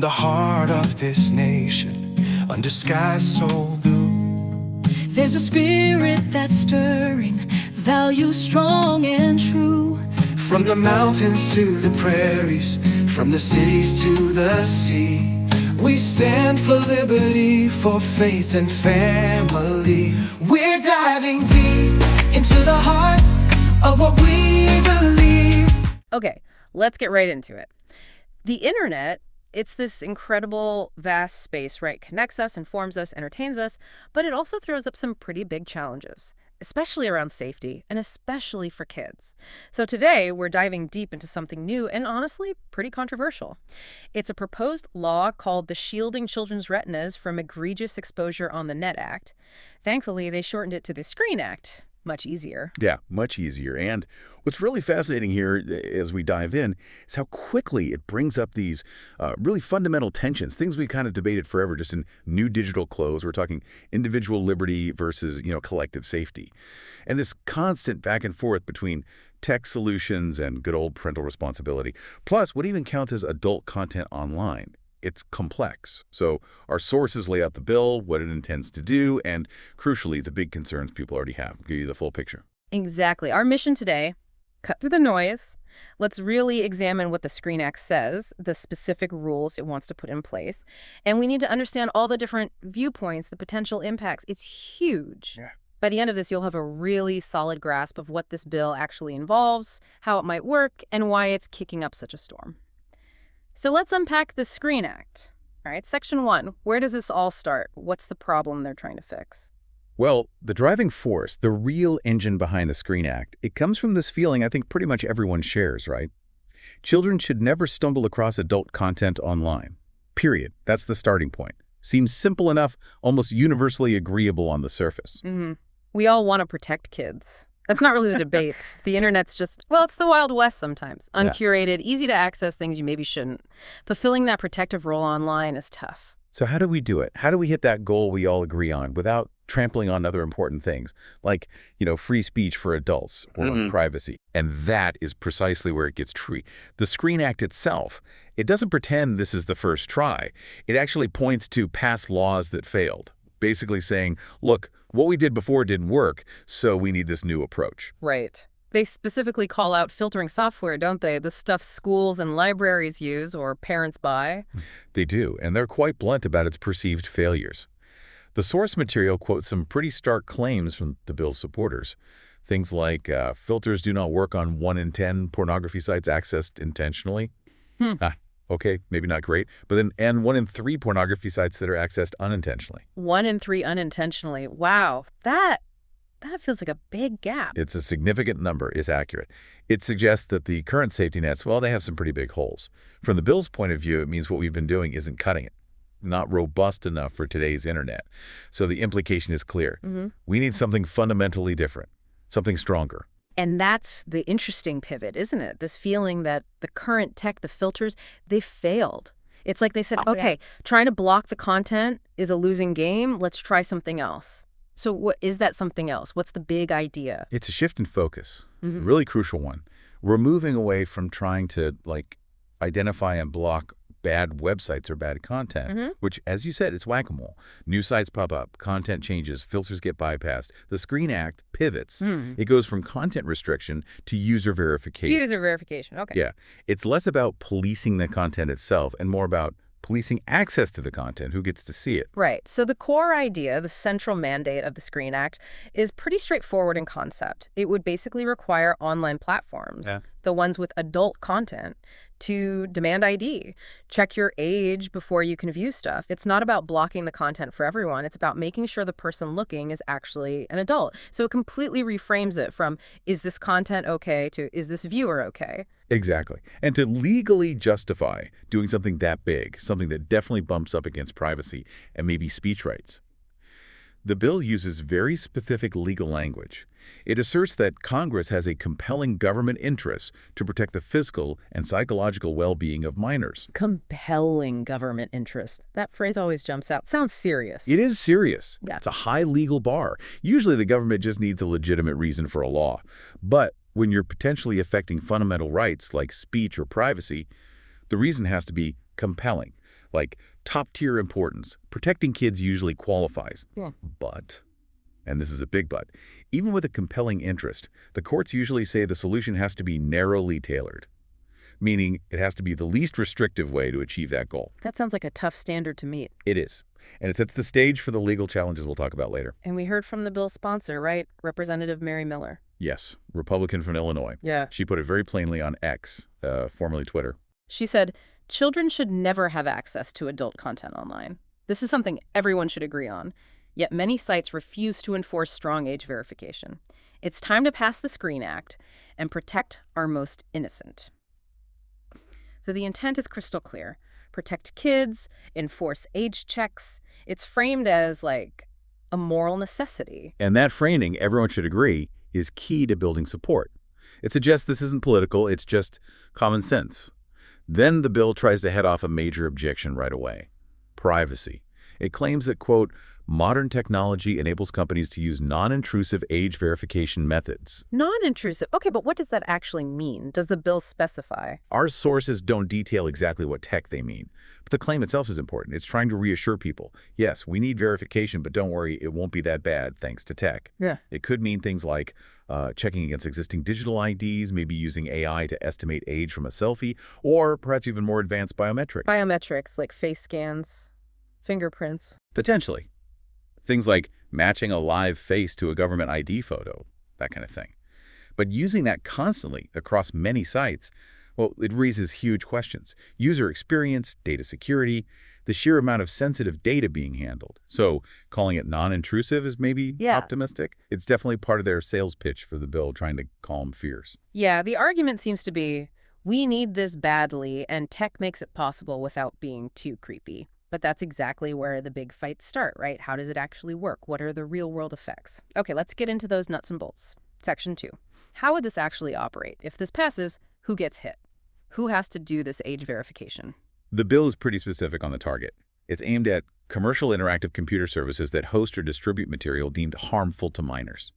the heart of this nation, under skies so blue, there's a spirit that's stirring, values strong and true. from the mountains to the prairies, from the cities to the sea, we stand for liberty, for faith and family. We're diving deep into the heart of what we believe. Okay, let's get right into it. The internet, it's this incredible, vast space, right? Connects us, informs us, entertains us, but it also throws up some pretty big challenges, especially around safety, and especially for kids. So today, we're diving deep into something new and honestly pretty controversial. It's a proposed law called the Shielding Children's Retinas from Egregious Exposure on the Net Act. Thankfully, they shortened it to the Screen Act. Much easier. Yeah, much easier. And what's really fascinating here as we dive in is how quickly it brings up these really fundamental tensions, things we kind of debated forever just in new digital clothes. We're talking individual liberty versus, collective safety. And this constant back and forth between tech solutions and good old parental responsibility, plus what even counts as adult content online. It's complex. So our sources lay out the bill, what it intends to do, and crucially, the big concerns people already have. I'll give you the full picture. Exactly. Our mission today, cut through the noise. Let's really examine what the Screen Act says, the specific rules it wants to put in place. And we need to understand all the different viewpoints, the potential impacts. It's huge. Yeah. By the end of this, you'll have a really solid grasp of what this bill actually involves, how it might work, and why it's kicking up such a storm. So let's unpack the Screen Act. All right, Section 1, where does this all start? What's the problem they're trying to fix? Well, the driving force, the real engine behind the Screen Act, it comes from this feeling I think pretty much everyone shares, right? Children should never stumble across adult content online. Period. That's the starting point. Seems simple enough, almost universally agreeable on the surface. Mm-hmm. We all want to protect kids. That's not really the debate. The internet's just, well, it's the Wild West sometimes. Uncurated, easy to access things you maybe shouldn't. Fulfilling that protective role online is tough. So how do we do it? How do we hit that goal we all agree on without trampling on other important things like, free speech for adults or privacy? And that is precisely where it gets tricky. The Screen Act itself, it doesn't pretend this is the first try. It actually points to past laws that failed, basically saying, look, what we did before didn't work, so we need this new approach. Right. They specifically call out filtering software, don't they? The stuff schools and libraries use or parents buy. They do, and they're quite blunt about its perceived failures. The source material quotes some pretty stark claims from the bill's supporters. Things like filters do not work on 1 in 10 pornography sites accessed intentionally. Okay, maybe not great, but then and 1 in 3 pornography sites that are accessed unintentionally. 1 in 3 unintentionally. Wow, that feels like a big gap. It's a significant number, is accurate. It suggests that the current safety nets, well, they have some pretty big holes. From the bill's point of view, it means what we've been doing isn't cutting it, not robust enough for today's internet. So the implication is clear. We need something fundamentally different, something stronger. And that's the interesting pivot, isn't it? This feeling that the current tech, the filters, they failed. It's like they said, okay, trying to block the content is a losing game. Let's try something else. So what is that something else? What's the big idea? It's a shift in focus, a really crucial one. We're moving away from trying to, identify and block bad websites or bad content, which, as you said, it's whack-a-mole. New sites pop up, content changes, filters get bypassed. The Screen Act pivots. It goes from content restriction to user verification. User verification, okay. Yeah. It's less about policing the content itself and more about policing access to the content, who gets to see it. Right. So the core idea, the central mandate of the Screen Act, is pretty straightforward in concept. It would basically require online platforms, the ones with adult content, to demand ID. Check your age before you can view stuff. It's not about blocking the content for everyone. It's about making sure the person looking is actually an adult. So it completely reframes it from, is this content okay, to, is this viewer okay? Exactly. And to legally justify doing something that big, something that definitely bumps up against privacy and maybe speech rights. The bill uses very specific legal language. It asserts that Congress has a compelling government interest to protect the physical and psychological well-being of minors. Compelling government interest. That phrase always jumps out. Sounds serious. It is serious. Yeah. It's a high legal bar. Usually the government just needs a legitimate reason for a law. But when you're potentially affecting fundamental rights like speech or privacy, the reason has to be compelling. like top-tier importance. Protecting kids usually qualifies. Yeah. But, and this is a big but, even with a compelling interest, the courts usually say the solution has to be narrowly tailored, meaning it has to be the least restrictive way to achieve that goal. That sounds like a tough standard to meet. It is. And it sets the stage for the legal challenges we'll talk about later. And we heard from the bill's sponsor, right? Representative Mary Miller. Yes, Republican from Illinois. Yeah. She put it very plainly on X, formerly Twitter. She said, children should never have access to adult content online. This is something everyone should agree on. Yet many sites refuse to enforce strong age verification. It's time to pass the Screen Act and protect our most innocent. So the intent is crystal clear. Protect kids, enforce age checks. It's framed as, like, a moral necessity. And that framing, everyone should agree, is key to building support. It suggests this isn't political, it's just common sense. Then the bill tries to head off a major objection right away. Privacy. It claims that, quote, modern technology enables companies to use non-intrusive age verification methods. Non-intrusive. Okay, but what does that actually mean? Does the bill specify? Our sources don't detail exactly what tech they mean, but the claim itself is important. It's trying to reassure people, yes, we need verification, but don't worry, it won't be that bad thanks to tech. Yeah. It could mean things like checking against existing digital IDs, maybe using AI to estimate age from a selfie, or perhaps even more advanced biometrics. Biometrics, like face scans, fingerprints. Potentially. Things like matching a live face to a government ID photo, that kind of thing. But using that constantly across many sites, well, it raises huge questions. User experience, data security, the sheer amount of sensitive data being handled. So calling it non-intrusive is maybe optimistic. It's definitely part of their sales pitch for the bill, trying to calm fears. Yeah, the argument seems to be, we need this badly, and tech makes it possible without being too creepy. But that's exactly where the big fights start, right? How does it actually work? What are the real-world effects? Okay, let's get into those nuts and bolts. Section 2. How would this actually operate? If this passes, who gets hit? Who has to do this age verification? The bill is pretty specific on the target. It's aimed at commercial interactive computer services that host or distribute material deemed harmful to minors.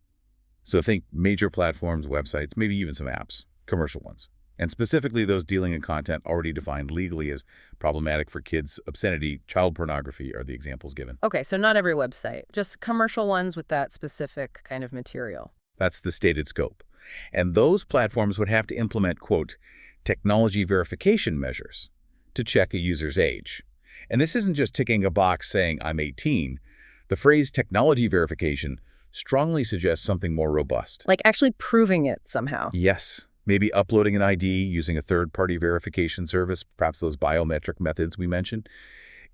So think major platforms, websites, maybe even some apps, commercial ones. And specifically those dealing in content already defined legally as problematic for kids. Obscenity, child pornography are the examples given. Okay, so not every website, just commercial ones with that specific kind of material. That's the stated scope. And those platforms would have to implement, quote, technology verification measures to check a user's age. And this isn't just ticking a box saying I'm 18. The phrase technology verification strongly suggests something more robust. Like actually proving it somehow. Yes. Maybe uploading an ID using a third-party verification service, perhaps those biometric methods we mentioned.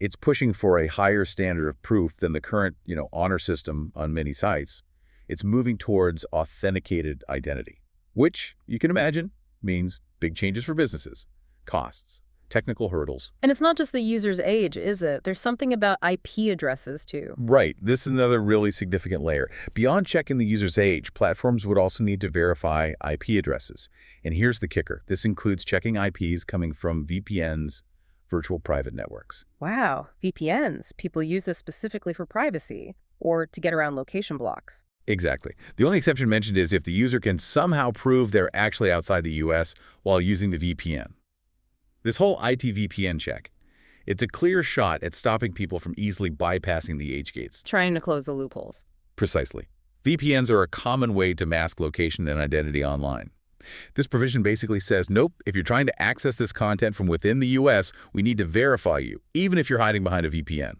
It's pushing for a higher standard of proof than the current, honor system on many sites. It's moving towards authenticated identity, which, you can imagine, means big changes for businesses, costs, technical hurdles. And it's not just the user's age, is it? There's something about IP addresses, too. Right. This is another really significant layer. Beyond checking the user's age, platforms would also need to verify IP addresses. And here's the kicker. This includes checking IPs coming from VPNs, virtual private networks. Wow. VPNs. People use this specifically for privacy or to get around location blocks. Exactly. The only exception mentioned is if the user can somehow prove they're actually outside the U.S. while using the VPN. This whole IT VPN check, it's a clear shot at stopping people from easily bypassing the age gates. Trying to close the loopholes. Precisely. VPNs are a common way to mask location and identity online. This provision basically says, nope, if you're trying to access this content from within the U.S., we need to verify you, even if you're hiding behind a VPN.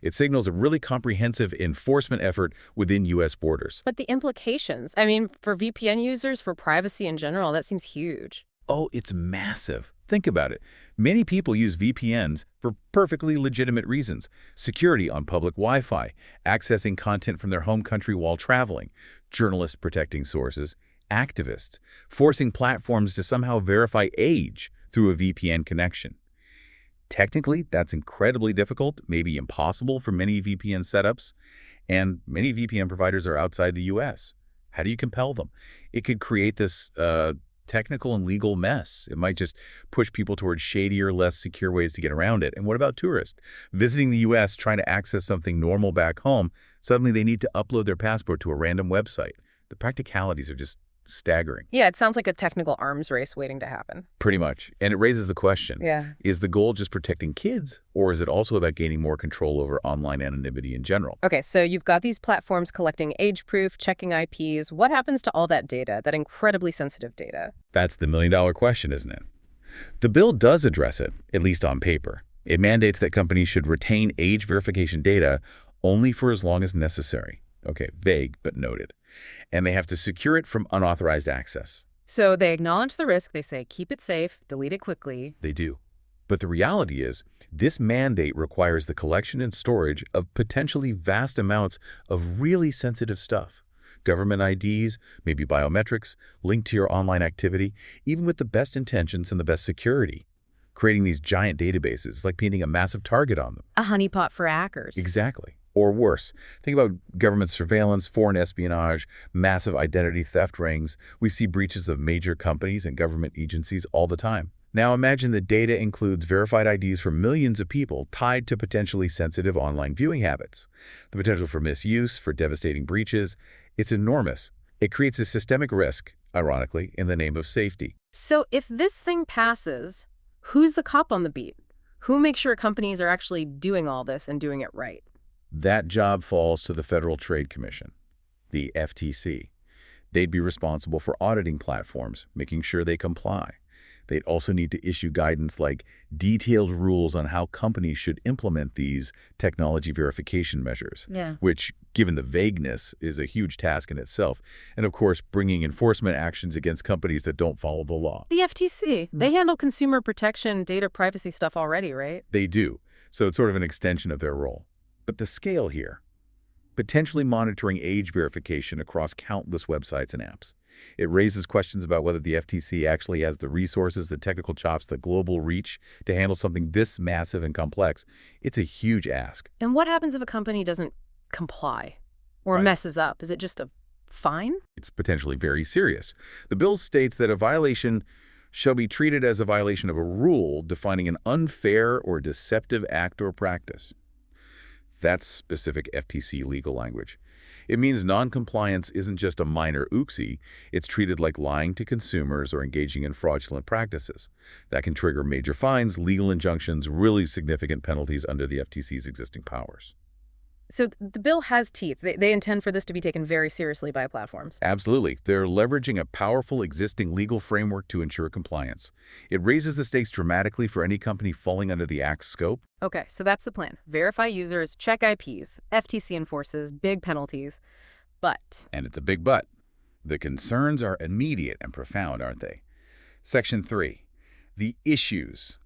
It signals a really comprehensive enforcement effort within U.S. borders. But the implications, I mean, for VPN users, for privacy in general, that seems huge. Oh, it's massive. Think about it. Many people use VPNs for perfectly legitimate reasons. Security on public Wi-Fi, accessing content from their home country while traveling, journalists protecting sources, activists, forcing platforms to somehow verify age through a VPN connection. Technically, that's incredibly difficult, maybe impossible for many VPN setups, and many VPN providers are outside the U.S. How do you compel them? It could create this technical and legal mess. It might just push people towards shadier, less secure ways to get around it. And what about tourists? Visiting the U.S., trying to access something normal back home, suddenly they need to upload their passport to a random website. The practicalities are just staggering. Yeah, it sounds like a technical arms race waiting to happen. Pretty much. And it raises the question, Yeah. is the goal just protecting kids, or is it also about gaining more control over online anonymity in general? Okay, so you've got these platforms collecting age proof, checking IPs. What happens to all that data, that incredibly sensitive data? That's the million-dollar question, isn't it? The bill does address it, at least on paper. It mandates that companies should retain age verification data only for as long as necessary. Okay, vague, but noted. And they have to secure it from unauthorized access. So they acknowledge the risk. They say, keep it safe, delete it quickly. They do. But the reality is, this mandate requires the collection and storage of potentially vast amounts of really sensitive stuff. Government IDs, maybe biometrics, linked to your online activity, even with the best intentions and the best security. Creating these giant databases is like painting a massive target on them. A honeypot for hackers. Exactly. Or worse, think about government surveillance, foreign espionage, massive identity theft rings. We see breaches of major companies and government agencies all the time. Now imagine the data includes verified IDs for millions of people tied to potentially sensitive online viewing habits. The potential for misuse, for devastating breaches, it's enormous. It creates a systemic risk, ironically, in the name of safety. So if this thing passes, who's the cop on the beat? Who makes sure companies are actually doing all this and doing it right? That job falls to the Federal Trade Commission, the FTC. They'd be responsible for auditing platforms, making sure they comply. They'd also need to issue guidance like detailed rules on how companies should implement these technology verification measures, which, given the vagueness, is a huge task in itself. And of course, bringing enforcement actions against companies that don't follow the law. The FTC, they handle consumer protection, data privacy stuff already, right? They do. So it's sort of an extension of their role. But the scale here, potentially monitoring age verification across countless websites and apps. It raises questions about whether the FTC actually has the resources, the technical chops, the global reach to handle something this massive and complex. It's a huge ask. And what happens if a company doesn't comply or messes up? Is it just a fine? It's potentially very serious. The bill states that a violation shall be treated as a violation of a rule defining an unfair or deceptive act or practice. That's specific FTC legal language. It means non-compliance isn't just a minor oopsie, it's treated like lying to consumers or engaging in fraudulent practices. That can trigger major fines, legal injunctions, really significant penalties under the FTC's existing powers. So the bill has teeth. They intend for this to be taken very seriously by platforms. Absolutely. They're leveraging a powerful existing legal framework to ensure compliance. It raises the stakes dramatically for any company falling under the Act's scope. Okay, so that's the plan. Verify users, check IPs, FTC enforces, big penalties. But... And it's a big but. The concerns are immediate and profound, aren't they? Section 3. The issues.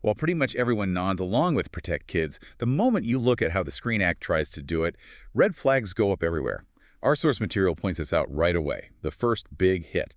While pretty much everyone nods along with Protect Kids, the moment you look at how the Screen Act tries to do it, red flags go up everywhere. Our source material points this out right away, the first big hit.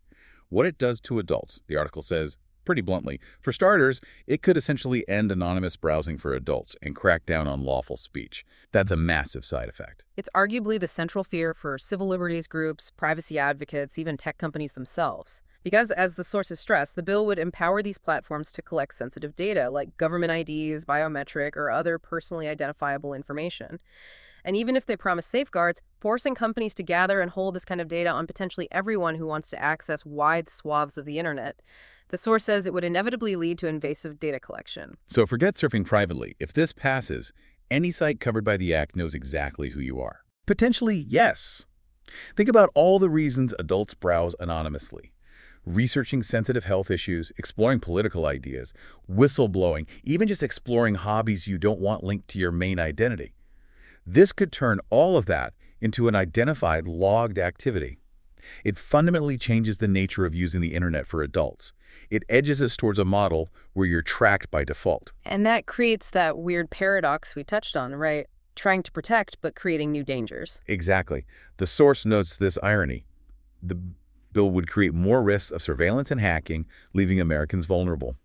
What it does to adults, the article says, pretty bluntly. For starters, it could essentially end anonymous browsing for adults and crack down on lawful speech. That's a massive side effect. It's arguably the central fear for civil liberties groups, privacy advocates, even tech companies themselves. Because, as the sources stress, the bill would empower these platforms to collect sensitive data like government IDs, biometric, or other personally identifiable information. And even if they promise safeguards, forcing companies to gather and hold this kind of data on potentially everyone who wants to access wide swaths of the internet, the source says it would inevitably lead to invasive data collection. So forget surfing privately. If this passes, any site covered by the Act knows exactly who you are. Potentially, yes. Think about all the reasons adults browse anonymously. Researching sensitive health issues, exploring political ideas, whistleblowing, even just exploring hobbies you don't want linked to your main identity. This could turn all of that into an identified, logged activity. It fundamentally changes the nature of using the internet for adults. It edges us towards a model where you're tracked by default. And that creates that weird paradox we touched on, right? Trying to protect, but creating new dangers. Exactly. The source notes this irony. The bill would create more risks of surveillance and hacking, leaving Americans vulnerable.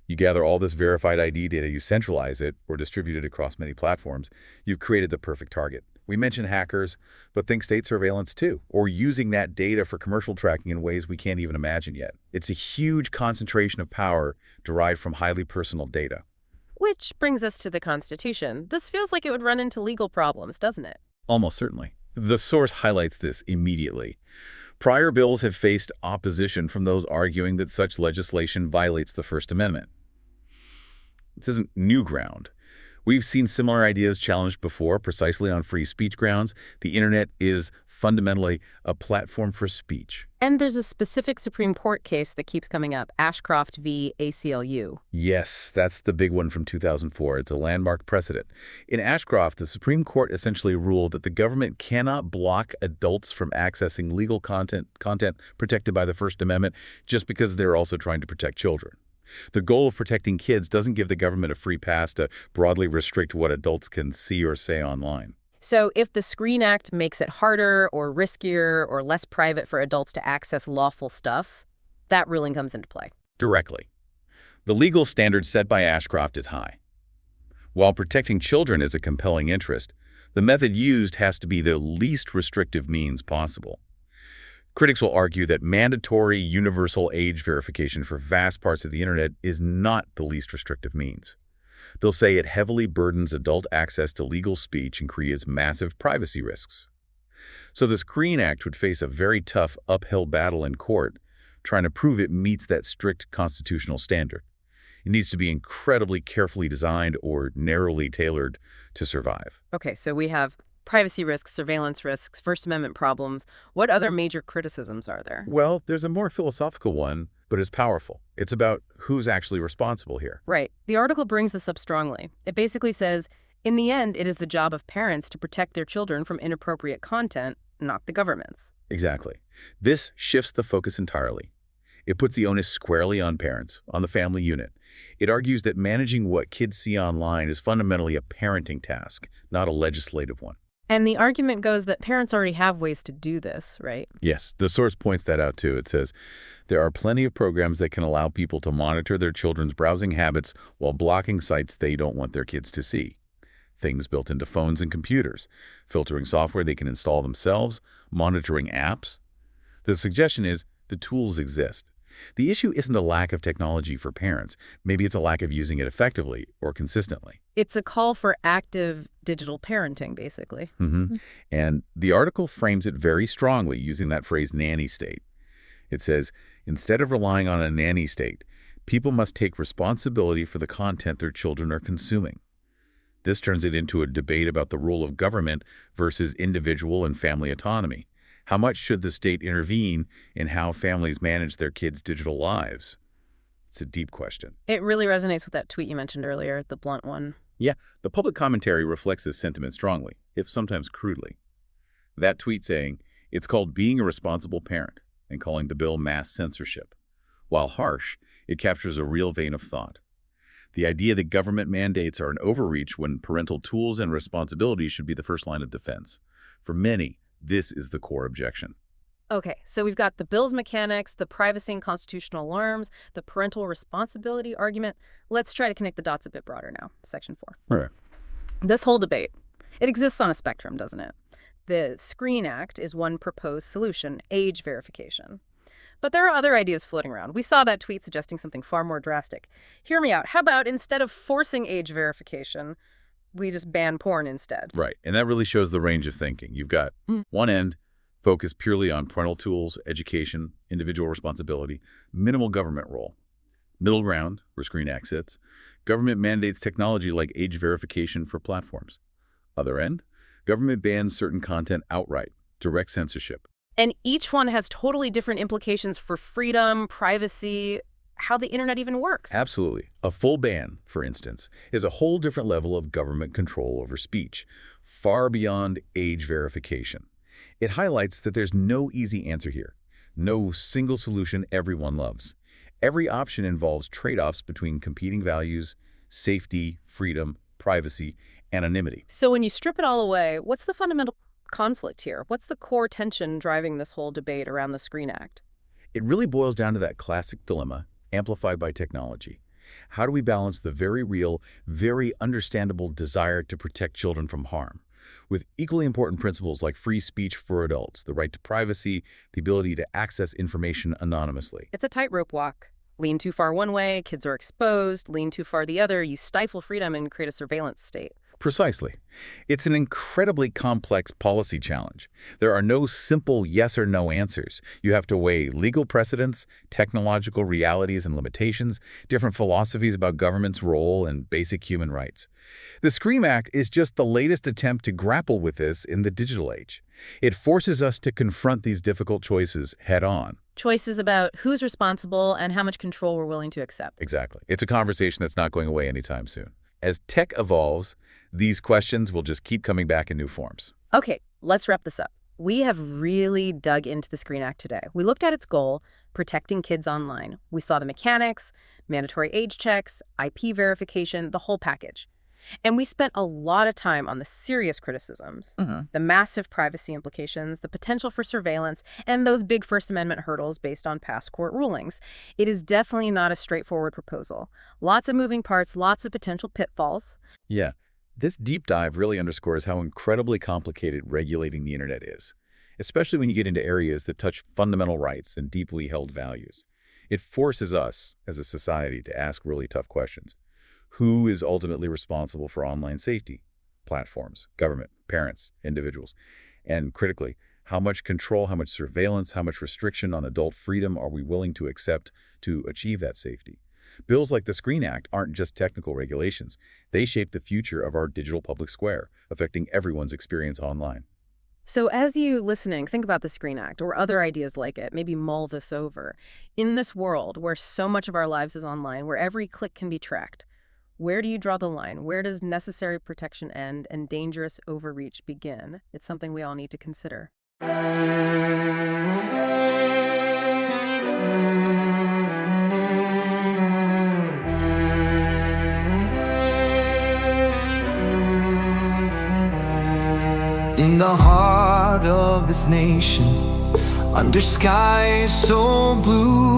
You gather all this verified ID data, you centralize it, or distribute it across many platforms, you've created the perfect target. We mentioned hackers, but think state surveillance too, or using that data for commercial tracking in ways we can't even imagine yet. It's a huge concentration of power derived from highly personal data. Which brings us to the Constitution. This feels like it would run into legal problems, doesn't it? Almost certainly. The source highlights this immediately. Prior bills have faced opposition from those arguing that such legislation violates the First Amendment. This isn't new ground. We've seen similar ideas challenged before, precisely on free speech grounds. The internet is fundamentally a platform for speech. And there's a specific Supreme Court case that keeps coming up, Ashcroft v. ACLU. Yes, that's the big one from 2004. It's a landmark precedent. In Ashcroft, the Supreme Court essentially ruled that the government cannot block adults from accessing legal content protected by the First Amendment just because they're also trying to protect children. The goal of protecting kids doesn't give the government a free pass to broadly restrict what adults can see or say online. So if the Screen Act makes it harder or riskier or less private for adults to access lawful stuff, that ruling comes into play. Directly. The legal standard set by Ashcroft is high. While protecting children is a compelling interest, the method used has to be the least restrictive means possible. Critics will argue that mandatory universal age verification for vast parts of the internet is not the least restrictive means. They'll say it heavily burdens adult access to legal speech and creates massive privacy risks. So the Screen Act would face a very tough uphill battle in court trying to prove it meets that strict constitutional standard. It needs to be incredibly carefully designed or narrowly tailored to survive. Okay, so we have privacy risks, surveillance risks, First Amendment problems. What other major criticisms are there? Well, there's a more philosophical one, but it's powerful. It's about who's actually responsible here. Right. The article brings this up strongly. It basically says, in the end, it is the job of parents to protect their children from inappropriate content, not the government's. Exactly. This shifts the focus entirely. It puts the onus squarely on parents, on the family unit. It argues that managing what kids see online is fundamentally a parenting task, not a legislative one. And the argument goes that parents already have ways to do this, right? Yes, the source points that out too. It says, there are plenty of programs that can allow people to monitor their children's browsing habits while blocking sites they don't want their kids to see. Things built into phones and computers, filtering software they can install themselves, monitoring apps. The suggestion is the tools exist. The issue isn't a lack of technology for parents. Maybe it's a lack of using it effectively or consistently. It's a call for active digital parenting, basically. And the article frames it very strongly using that phrase nanny state. It says, instead of relying on a nanny state, people must take responsibility for the content their children are consuming. This turns it into a debate about the role of government versus individual and family autonomy. How much should the state intervene in how families manage their kids' digital lives? It's a deep question. It really resonates with that tweet you mentioned earlier, the blunt one. Yeah, the public commentary reflects this sentiment strongly, if sometimes crudely. That tweet saying, it's called being a responsible parent, and calling the bill mass censorship. While harsh, it captures a real vein of thought. The idea that government mandates are an overreach when parental tools and responsibilities should be the first line of defense. For many, this is the core objection. Okay, so we've got the bill's mechanics, the privacy and constitutional alarms, the parental responsibility argument. Let's try to connect the dots a bit broader now. Section 4. All right. This whole debate, it exists on a spectrum, doesn't it? The Screen Act is one proposed solution, age verification. But there are other ideas floating around. We saw that tweet suggesting something far more drastic. Hear me out. How about instead of forcing age verification, we just ban porn instead? Right, and that really shows the range of thinking. You've got one end, focused purely on parental tools, education, individual responsibility, minimal government role. Middle ground, where Screen Act sits, government mandates technology like age verification for platforms. Other end, government bans certain content outright, direct censorship. And each one has totally different implications for freedom, privacy, how the internet even works. Absolutely. A full ban, for instance, is a whole different level of government control over speech, far beyond age verification. It highlights that there's no easy answer here, no single solution everyone loves. Every option involves trade-offs between competing values, safety, freedom, privacy, anonymity. So when you strip it all away, what's the fundamental conflict here? What's the core tension driving this whole debate around the Screen Act? It really boils down to that classic dilemma, amplified by technology. How do we balance the very real, very understandable desire to protect children from harm with equally important principles like free speech for adults, the right to privacy, the ability to access information anonymously? It's a tightrope walk. Lean too far one way, kids are exposed. Lean too far the other, you stifle freedom and create a surveillance state. Precisely. It's an incredibly complex policy challenge. There are no simple yes or no answers. You have to weigh legal precedents, technological realities and limitations, different philosophies about government's role, and basic human rights. The SCREAM Act is just the latest attempt to grapple with this in the digital age. It forces us to confront these difficult choices head-on. Choices about who's responsible and how much control we're willing to accept. Exactly. It's a conversation that's not going away anytime soon. As tech evolves, these questions will just keep coming back in new forms. Okay, let's wrap this up. We have really dug into the SCREAM Act today. We looked at its goal, protecting kids online. We saw the mechanics, mandatory age checks, IP verification, the whole package. And we spent a lot of time on the serious criticisms, the massive privacy implications, the potential for surveillance, and those big First Amendment hurdles based on past court rulings. It is definitely not a straightforward proposal. Lots of moving parts, lots of potential pitfalls. Yeah, this deep dive really underscores how incredibly complicated regulating the internet is, especially when you get into areas that touch fundamental rights and deeply held values. It forces us, as a society, to ask really tough questions. Who is ultimately responsible for online safety? Platforms, government, parents, individuals. And critically, how much control, how much surveillance, how much restriction on adult freedom are we willing to accept to achieve that safety? Bills like the SCREAM Act aren't just technical regulations. They shape the future of our digital public square, affecting everyone's experience online. So as you listening, think about the SCREAM Act or other ideas like it, maybe mull this over. In this world where so much of our lives is online, where every click can be tracked, where do you draw the line? Where does necessary protection end and dangerous overreach begin? It's something we all need to consider. In the heart of this nation, under skies so blue,